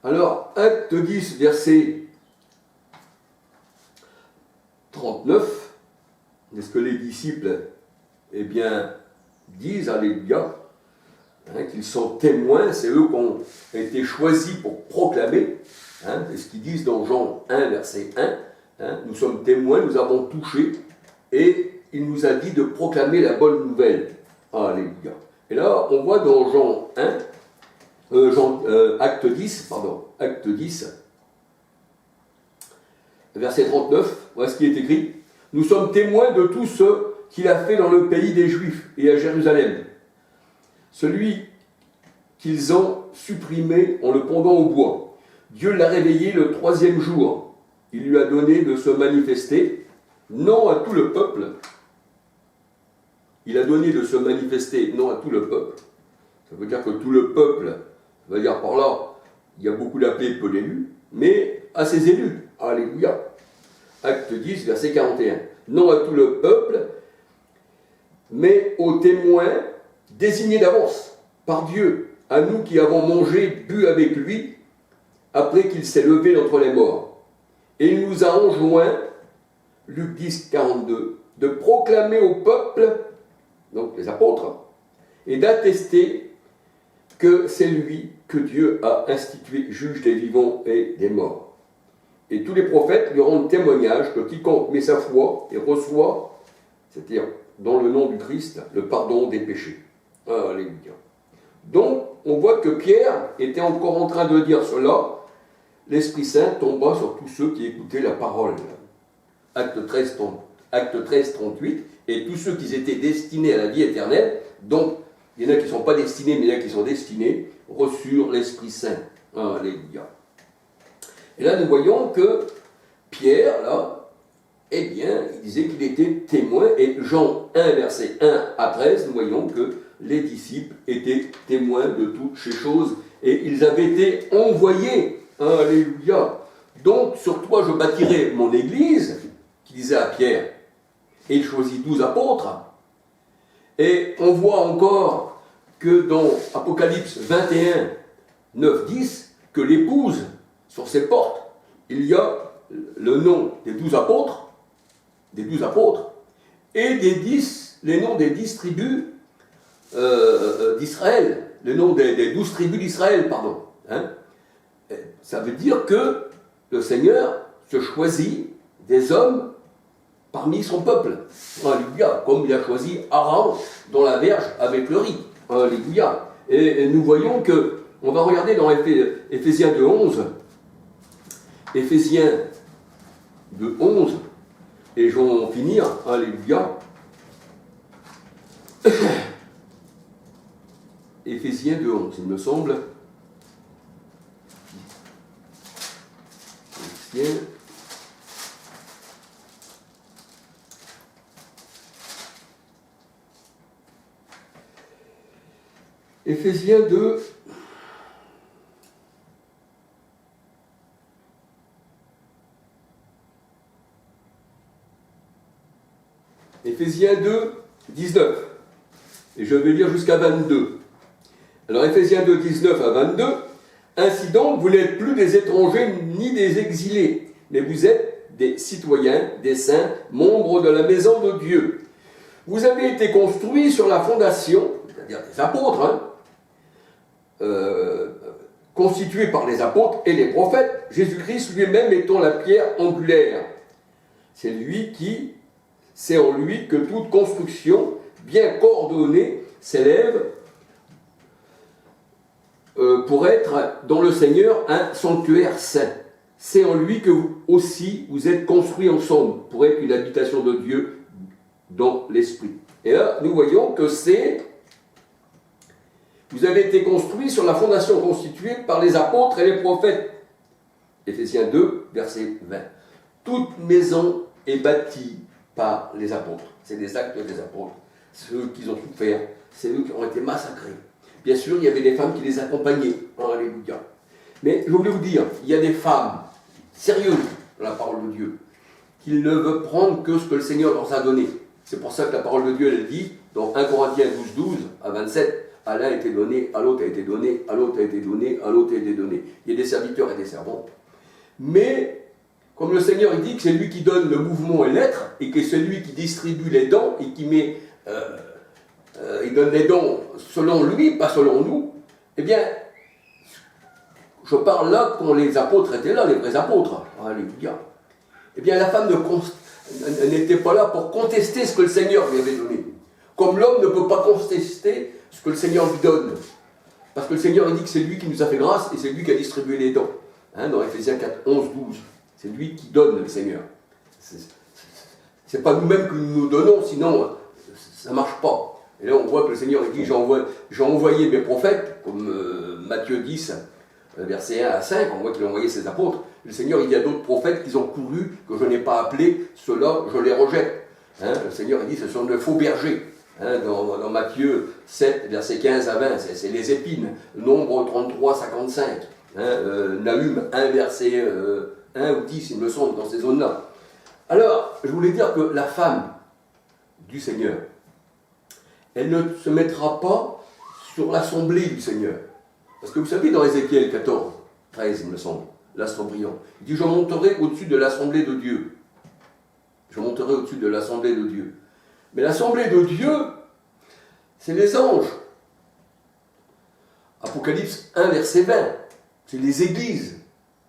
Alors, acte 10, verset 39, est-ce que les disciples, eh bien, disent, alléluia, qu'ils sont témoins, c'est eux qui ont été choisis pour proclamer, c'est ce qu'ils disent dans Jean 1, verset 1, nous sommes témoins, nous avons touché, et il nous a dit de proclamer la bonne nouvelle. Alléluia. Et là, on voit dans Jean 1, acte 10, verset 39, voilà ce qui est écrit. Nous sommes témoins de tout ce qu'il a fait dans le pays des Juifs et à Jérusalem. Celui qu'ils ont supprimé en le pendant au bois. Dieu l'a réveillé le 3e jour. Il lui a donné de se manifester, non à tout le peuple. Il a donné de se manifester, non à tout le peuple. Ça veut dire que tout le peuple, ça veut dire par là, il y a beaucoup d'appelés, peu d'élus, mais à ses élus. Alléluia. Acte 10, verset 41. Non à tout le peuple, mais aux témoins désignés d'avance par Dieu, à nous qui avons mangé, bu avec lui, après qu'il s'est levé d'entre les morts. Et il nous a enjoint, Luc 10, 42, de proclamer au peuple, donc les apôtres, et d'attester que c'est lui que Dieu a institué juge des vivants et des morts. Et tous les prophètes lui rendent témoignage que quiconque met sa foi et reçoit, c'est-à-dire dans le nom du Christ, le pardon des péchés. Alléluia. Donc, on voit que Pierre était encore en train de dire cela. L'Esprit Saint tomba sur tous ceux qui écoutaient la parole. Acte 13, 38. Et tous ceux qui étaient destinés à la vie éternelle, donc il y en a qui ne sont pas destinés, mais il y en a qui sont destinés, reçurent l'Esprit Saint. Alléluia. Et là, nous voyons que Pierre, là, eh bien, il disait qu'il était témoin. Et Jean 1, verset 1 à 13, nous voyons que les disciples étaient témoins de toutes ces choses. Et ils avaient été envoyés. Alléluia. Donc, sur toi, je bâtirai mon église, qui disait à Pierre. Et il choisit 12 apôtres. Et on voit encore que dans Apocalypse 21, 9, 10, que l'épouse, sur ses portes, il y a le nom des 12 apôtres, et les noms des 10 tribus d'Israël, le nom des 12 tribus d'Israël, pardon. Ça veut dire que le Seigneur se choisit des hommes parmi son peuple. Alléluia, comme il a choisi Aaron dans la verge avec le riz. Alléluia. Et nous voyons que, on va regarder dans Éphésiens 2:11, Éphésiens 2:11, et je vais en finir, alléluia. Éphésiens 2:11, il me semble. Éphésiens 2. Éphésiens 2, 19. Et je vais lire jusqu'à 22. Alors Éphésiens 2, 19 à 22. Ainsi donc, vous n'êtes plus des étrangers ni des exilés, mais vous êtes des citoyens, des saints, membres de la maison de Dieu. Vous avez été construits sur la fondation, c'est-à-dire des apôtres, constitués par les apôtres et les prophètes, Jésus-Christ lui-même étant la pierre angulaire. C'est en lui que toute construction bien coordonnée s'élève pour être dans le Seigneur un sanctuaire saint. C'est en lui que vous êtes construits ensemble pour être une habitation de Dieu dans l'esprit. Et là, nous voyons que vous avez été construits sur la fondation constituée par les apôtres et les prophètes. Éphésiens 2, verset 20. Toute maison est bâtie par les apôtres. C'est des actes des apôtres. C'est eux qui ont souffert. C'est eux qui ont été massacrés. Bien sûr, il y avait des femmes qui les accompagnaient. Alléluia. Mais je voulais vous dire, il y a des femmes sérieuses dans la parole de Dieu, qui ne veulent prendre que ce que le Seigneur leur a donné. C'est pour ça que la parole de Dieu, elle dit, dans 1 Corinthiens 12, 12 à 27, À l'un a été donné, à l'autre a été donné, à l'autre a été donné, à l'autre a été donné. Il y a des serviteurs et des servantes. Mais, comme le Seigneur il dit que c'est lui qui donne le mouvement et l'être, et que c'est lui qui distribue les dons, et qui met, il donne les dons selon lui, pas selon nous, eh bien, je parle là quand les apôtres étaient là, les vrais apôtres. Alléluia. Eh bien, la femme n'était pas là pour contester ce que le Seigneur lui avait donné. Comme l'homme ne peut pas contester ce que le Seigneur lui donne. Parce que le Seigneur il dit que c'est lui qui nous a fait grâce et c'est lui qui a distribué les dons. Dans Ephésiens 4, 11, 12. C'est lui qui donne le Seigneur. C'est pas nous-mêmes que nous nous donnons, sinon ça ne marche pas. Et là on voit que le Seigneur il dit j'ai envoyé mes prophètes, comme Matthieu 10, verset 1 à 5, on voit qu'il a envoyé ses apôtres. Le Seigneur il dit à d'autres prophètes qui ont couru, que je n'ai pas appelés, ceux-là je les rejette. Le Seigneur il dit ce sont de faux bergers. Dans Matthieu 7, verset 15 à 20, c'est les épines. Nombre 33, 55. Nahum 1, verset 1 ou 10, il me semble, dans ces zones-là. Alors, je voulais dire que la femme du Seigneur, elle ne se mettra pas sur l'assemblée du Seigneur. Parce que vous savez, dans Ézéchiel 14, 13, il me semble, l'astre brillant, il dit « Je monterai au-dessus de l'assemblée de Dieu. » Je monterai au-dessus de l'assemblée de Dieu. Mais l'assemblée de Dieu, c'est les anges. Apocalypse 1, verset 20, c'est les églises.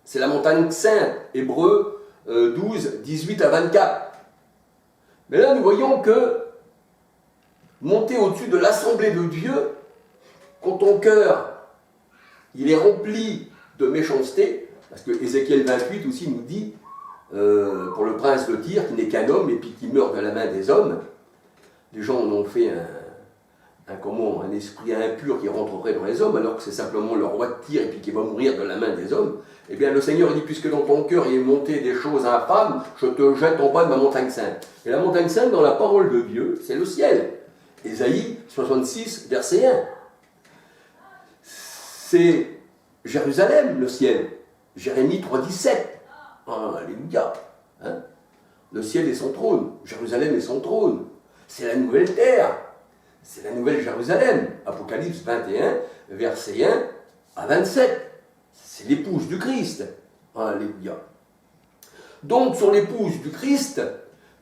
C'est la montagne sainte, Hébreux 12, 18 à 24. Mais là, nous voyons que monter au-dessus de l'assemblée de Dieu, quand ton cœur, il est rempli de méchanceté, parce que Ézéchiel 28 aussi nous dit, pour le prince de Tyr, qui n'est qu'un homme et puis qui meurt de la main des hommes, les gens en ont fait un esprit impur qui rentrerait dans les hommes, alors que c'est simplement le roi de Tyr et puis qui va mourir de la main des hommes. Eh bien, le Seigneur dit, puisque dans ton cœur il est monté des choses infâmes, je te jette en bas de ma montagne sainte. Et la montagne sainte, dans la parole de Dieu, c'est le ciel. Ésaïe 66, verset 1. C'est Jérusalem, le ciel. Jérémie 3, 17. Alléluia. Le ciel est son trône. Jérusalem est son trône. C'est la nouvelle terre. C'est la nouvelle Jérusalem. Apocalypse 21, verset 1 à 27. C'est l'épouse du Christ. Alléluia. Donc, sur l'épouse du Christ,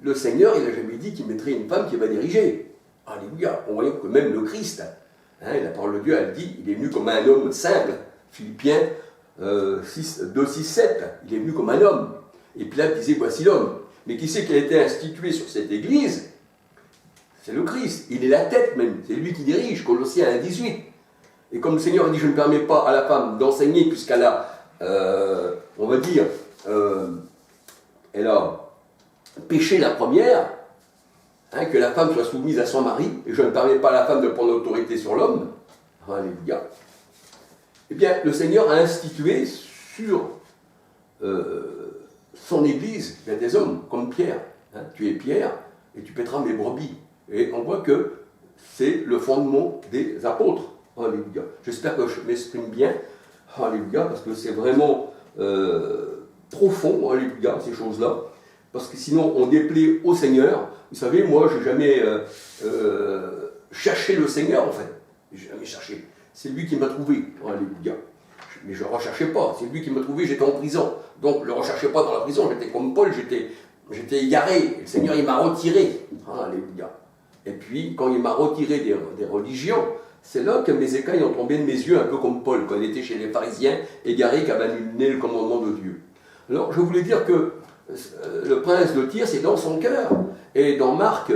le Seigneur, il n'a jamais dit qu'il mettrait une femme qui va diriger. Alléluia. On voit que même le Christ, la parole de Dieu, elle dit, il est venu comme un homme simple. Philippiens 2, 6, 7. Il est venu comme un homme. Et Pilate disait, voici l'homme. Mais qui c'est qui a été institué sur cette église? C'est le Christ, il est la tête même, c'est lui qui dirige, Colossiens 1, 18. Et comme le Seigneur a dit, je ne permets pas à la femme d'enseigner puisqu'elle a, on va dire, elle a péché la première, que la femme soit soumise à son mari, et je ne permets pas à la femme de prendre l'autorité sur l'homme. Alléluia. Eh bien, le Seigneur a institué sur son église, il y a des hommes comme Pierre. Tu es Pierre et tu paîtras mes brebis. Et on voit que c'est le fondement des apôtres. Alléluia. J'espère que je m'exprime bien. Alléluia, parce que c'est vraiment profond, alléluia, ces choses-là. Parce que sinon, on déplaît au Seigneur. Vous savez, moi, je n'ai jamais cherché le Seigneur, en fait. Je n'ai jamais cherché. C'est lui qui m'a trouvé. Alléluia. Mais je ne recherchais pas. C'est lui qui m'a trouvé, j'étais en prison. Donc, je ne le recherchais pas dans la prison. J'étais comme Paul, j'étais égaré. Le Seigneur, il m'a retiré. Alléluia. Et puis, quand il m'a retiré des religions, c'est là que mes écailles ont tombé de mes yeux, un peu comme Paul, quand il était chez les pharisiens, égaré, qui avait annulé le commandement de Dieu. Alors, je voulais dire que le prince de Tyr, c'est dans son cœur. Et dans Marc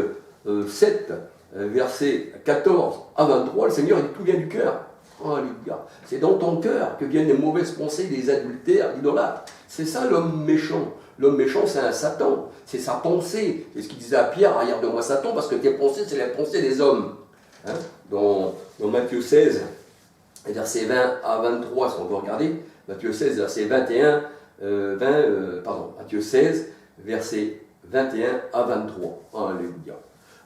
7, versets 14 à 23, le Seigneur dit tout vient du cœur. Alléluia. C'est dans ton cœur que viennent les mauvaises pensées, les adultères, l'idolâtre. C'est ça l'homme méchant. L'homme méchant, c'est un Satan. C'est sa pensée. C'est ce qu'il disait à Pierre, arrière de moi Satan, parce que tes pensées, c'est la pensée des hommes. Dans Matthieu 16, versets 20 à 23, si on veut regarder, Matthieu 16, verset 21, Matthieu 16, versets 21 à 23. Alléluia.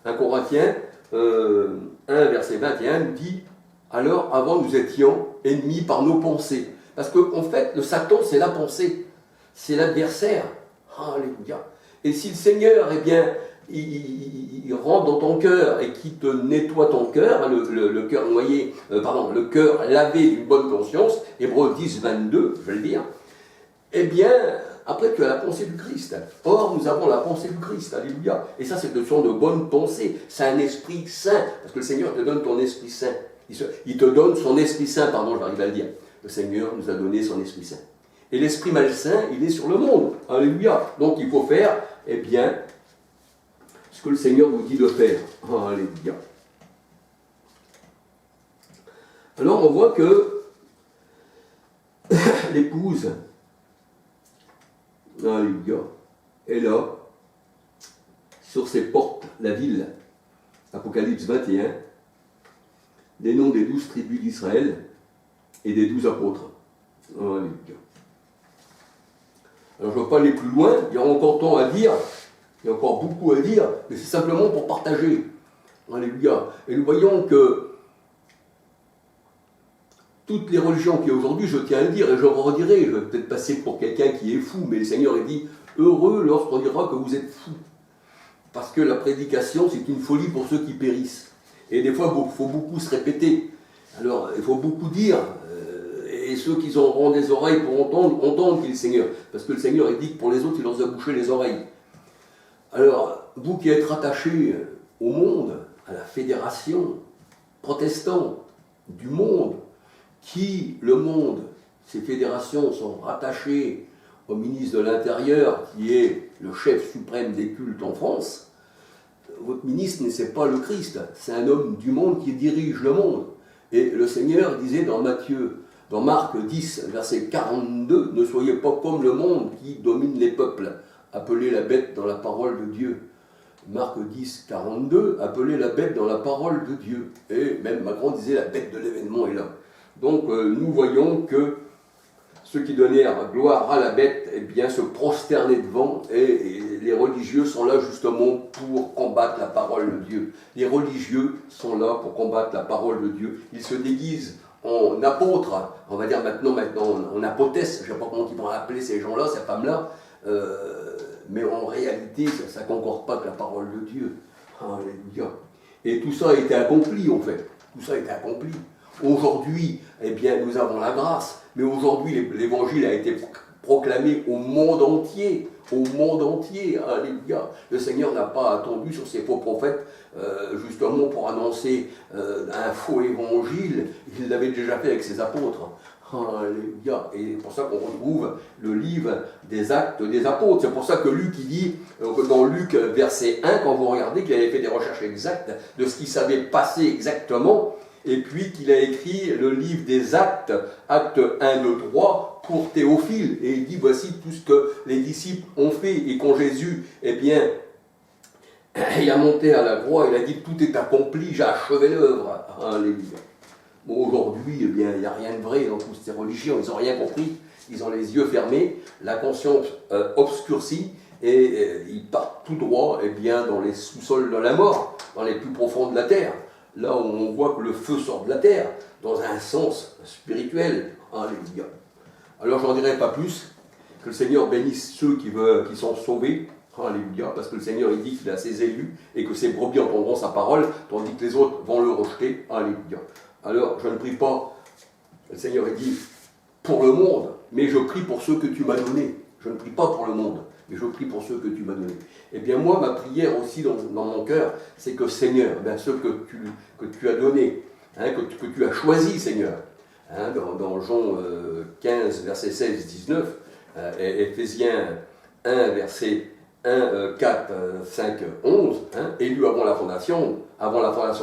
1 Corinthiens 1, verset 21 nous dit, alors avant nous étions ennemis par nos pensées. Parce qu'en fait, le Satan, c'est la pensée. C'est l'adversaire. Alléluia. Et si le Seigneur, eh bien, il rentre dans ton cœur et qui te nettoie ton cœur, le cœur noyé, le cœur lavé d'une bonne conscience, Hébreux 10, 22, je vais le dire, eh bien, après tu as la pensée du Christ. Or, nous avons la pensée du Christ, alléluia. Et ça, ce sont de bonnes pensées, c'est un esprit saint, parce que le Seigneur te donne ton esprit saint. Il te donne son esprit saint, pardon, je vais arriver à le dire. Le Seigneur nous a donné son esprit saint. Et l'esprit malsain, il est sur le monde, alléluia. Donc, il faut faire, eh bien, ce que le Seigneur vous dit de faire. Alléluia. Alors on voit que l'épouse, alléluia, est là, sur ses portes, la ville, Apocalypse 21, des noms des 12 tribus d'Israël et des 12 apôtres. Alléluia. Alors je ne veux pas aller plus loin, il y a encore tant à dire. Il y a encore beaucoup à dire, mais c'est simplement pour partager. Alléluia. Et nous voyons que toutes les religions qu'il y a aujourd'hui, je tiens à le dire, et je le redirai, je vais peut-être passer pour quelqu'un qui est fou, mais le Seigneur a dit, heureux lorsqu'on dira que vous êtes fou. Parce que la prédication, c'est une folie pour ceux qui périssent. Et des fois, il faut beaucoup se répéter. Alors, il faut beaucoup dire, et ceux qui auront des oreilles pour entendre qu'il est le Seigneur. Parce que le Seigneur, il dit que pour les autres, il leur a bouché les oreilles. Alors, vous qui êtes rattachés au monde, à la fédération protestante du monde, le monde, ces fédérations sont rattachées au ministre de l'Intérieur, qui est le chef suprême des cultes en France, votre ministre n'est pas le Christ, c'est un homme du monde qui dirige le monde. Et le Seigneur disait dans Marc 10, verset 42, « Ne soyez pas comme le monde qui domine les peuples. » Appelez la bête dans la parole de Dieu. Marc 10, 42, appelez la bête dans la parole de Dieu. Et même Macron disait la bête de l'événement est là. Donc nous voyons que ceux qui donnèrent gloire à la bête, eh bien, se prosternaient devant, et les religieux sont là justement pour combattre la parole de Dieu. Les religieux sont là pour combattre la parole de Dieu. Ils se déguisent en apôtres, on va dire maintenant en apôtesse, je ne sais pas comment ils vont appeler ces gens-là, ces femmes-là, mais en réalité, ça ne concorde pas avec la parole de Dieu. Alléluia. Et tout ça a été accompli, en fait. Tout ça a été accompli. Aujourd'hui, eh bien, nous avons la grâce, mais aujourd'hui, l'évangile a été proclamé au monde entier. Au monde entier. Alléluia. Le Seigneur n'a pas attendu sur ses faux prophètes, justement pour annoncer un faux évangile. Il l'avait déjà fait avec ses apôtres. Alléluia. Et c'est pour ça qu'on retrouve le livre des actes des apôtres. C'est pour ça que Luc, il dit, dans Luc verset 1, quand vous regardez qu'il avait fait des recherches exactes de ce qui s'avait passé exactement, et puis qu'il a écrit le livre des actes, actes 1, 2, 3, pour Théophile. Et il dit, voici tout ce que les disciples ont fait. Et quand Jésus, eh bien, il a monté à la croix, il a dit, tout est accompli, j'ai achevé l'œuvre. Alléluia. Bon, aujourd'hui, eh bien, il n'y a rien de vrai dans toutes ces religions, ils n'ont rien compris, ils ont les yeux fermés, la conscience obscurcie, et ils partent tout droit, eh bien, dans les sous-sols de la mort, dans les plus profonds de la terre, là où on voit que le feu sort de la terre, dans un sens spirituel. Alléluia. Alors, je n'en dirai pas plus, que le Seigneur bénisse ceux qui sont sauvés. Alléluia, parce que le Seigneur il dit qu'il a ses élus et que ses brebis entendront sa parole, tandis que les autres vont le rejeter. Alléluia. Alors, je ne prie pas, le Seigneur dit, pour le monde, mais je prie pour ceux que tu m'as donnés. Je ne prie pas pour le monde, mais je prie pour ceux que tu m'as donnés. Eh bien, moi, ma prière aussi dans mon cœur, c'est que Seigneur, ceux que tu as donnés, hein, que tu as choisis, Seigneur, hein, dans Jean 15, verset 16, 19, Éphésiens 1, verset 1, 4, 5, 11, hein, élu avant la fondation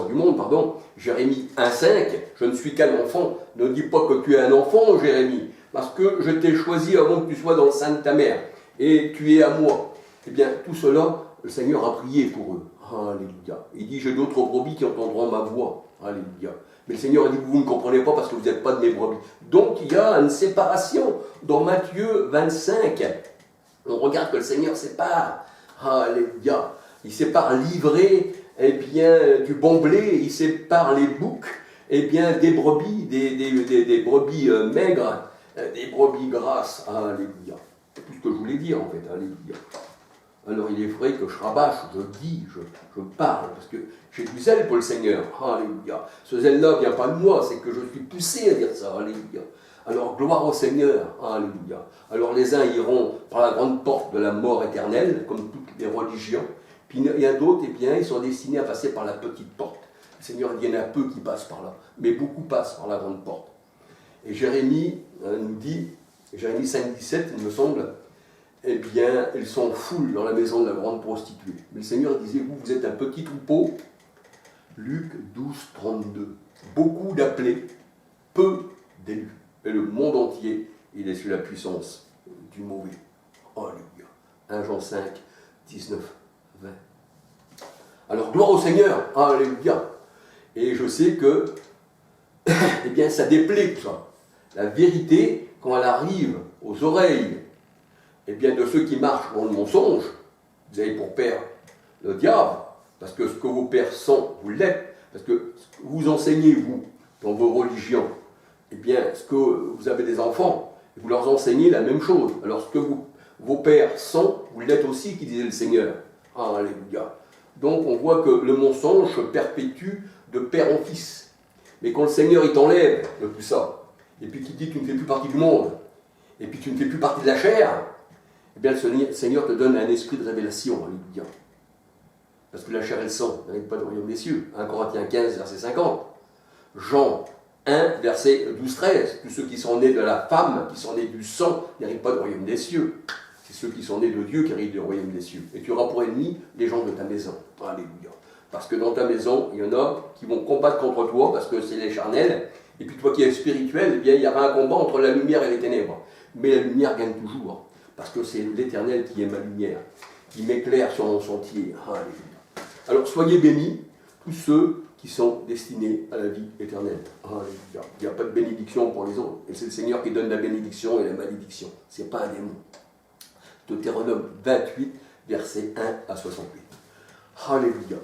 du monde, pardon, Jérémie 1, 5, je ne suis qu'un enfant, ne dis pas que tu es un enfant, Jérémie, parce que je t'ai choisi avant que tu sois dans le sein de ta mère, et tu es à moi. Eh bien, tout cela, le Seigneur a prié pour eux. Alléluia. Il dit, j'ai d'autres brebis qui entendront ma voix. Alléluia. Mais le Seigneur a dit, vous ne comprenez pas parce que vous n'êtes pas de mes brebis. Donc, il y a une séparation. Dans Matthieu 25, on regarde que le Seigneur sépare. Alléluia. Il sépare l'ivré, eh bien, du bon blé. Il sépare les boucs, eh bien, des brebis, des brebis maigres, des brebis grasses. Alléluia. C'est tout ce que je voulais dire, en fait. Alléluia. Alors il est vrai que je rabâche, je dis, je parle, parce que j'ai du zèle pour le Seigneur. Alléluia. Ce zèle-là ne vient pas de moi, c'est que je suis poussé à dire ça. Alléluia. Alors gloire au Seigneur. Alléluia. Alors les uns iront par la grande porte de la mort éternelle, comme toutes les religions. Puis il y a d'autres, eh bien, ils sont destinés à passer par la petite porte. Le Seigneur dit, il y en a peu qui passent par là, mais beaucoup passent par la grande porte. Et Jérémie nous dit, Jérémie 5,17, il me semble, eh bien, ils sont foules dans la maison de la grande prostituée. Mais le Seigneur disait, vous êtes un petit troupeau. Luc 12,32. Beaucoup d'appelés, peu d'élus. Et le monde entier, il est sous la puissance du mauvais. Alléluia. 1 Jean 5, 19, 20. Alors, gloire au Seigneur. Alléluia. Et je sais que, eh bien, ça déplaît tout ça. La vérité, quand elle arrive aux oreilles, eh bien, de ceux qui marchent dans le mensonge, vous avez pour père le diable, parce que ce que vos pères sont, vous l'êtes, parce que ce que vous enseignez, vous, dans vos religions, eh bien, ce que vous avez des enfants, vous leur enseignez la même chose. Alors, ce que vos pères sont, vous l'êtes aussi, qui disait le Seigneur. Alléluia. Donc, on voit que le mensonge se perpétue de père en fils. Mais quand le Seigneur, il t'enlève de tout ça, et puis qu'il dit, tu ne fais plus partie du monde, et puis tu ne fais plus partie de la chair, eh bien, le Seigneur te donne un esprit de révélation, alléluia. Parce que la chair et le sang n'arrivent pas du royaume des cieux. 1 Corinthiens 15, verset 50. Jean 1, verset 12-13. Tous ceux qui sont nés de la femme, qui sont nés du sang, n'arrivent pas du royaume des cieux. C'est ceux qui sont nés de Dieu qui arrivent du royaume des cieux. Et tu auras pour ennemis les gens de ta maison. Alléluia. Parce que dans ta maison, il y en a qui vont combattre contre toi, parce que c'est les charnels. Et puis toi qui es spirituel, eh bien, il y aura un combat entre la lumière et les ténèbres. Mais la lumière gagne toujours. Parce que c'est l'Éternel qui est ma lumière, qui m'éclaire sur mon sentier. Alléluia. Alors soyez bénis, tous ceux qui sont destinés à la vie éternelle. Alléluia. Il n'y a pas de bénédiction pour les autres. Et c'est le Seigneur qui donne la bénédiction et la malédiction. Ce n'est pas un démon. Deutéronome 28, versets 1 à 68. Alléluia.